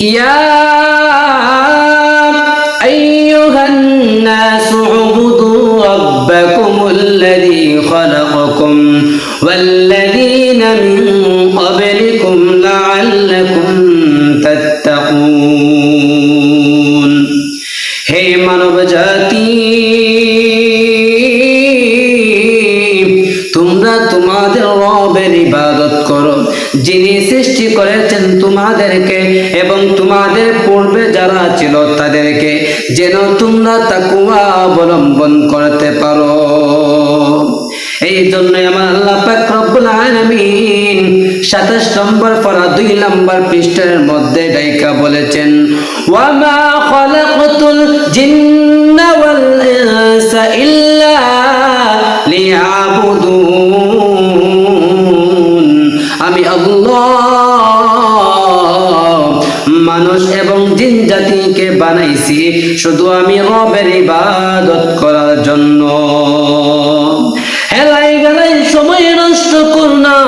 ইয়া আইয়ুহান নাসু উবুদু রাব্বাকুমুল্লাযী খালাকাকুম ওয়াল্লাযীনা মিন ক্বাবলিকুম লাআল্লাকুম তাত্তাকুন। হে মানব জাতি, তোমরা তোমাদের রবের ইবাদত করো, যিনি সৃষ্টি করেছেন তোমাদেরকে এবং তোমাদের পূর্বে যারা ছিল তাদেরকে, যেন তোমরা তাকওয়া অবলম্বন করতে পারো। এই জন্য আমার আল্লাহ পাক রব্বুল আলামিন 27 নম্বর পারা 2 নম্বর পৃষ্ঠার মধ্যে ডাইকা বলেছেন, ওয়া মা খালাকতুল জিন্না ওয়াল ইনসা ইল্লা লিয়াবুদুন। আমি আল্লাহ মানুষ এবং জিন জাতিকে বানাইছি শুধু আমি রবের ইবাদত করার জন্য। হেলাই গেলাই সময় নষ্ট কর না,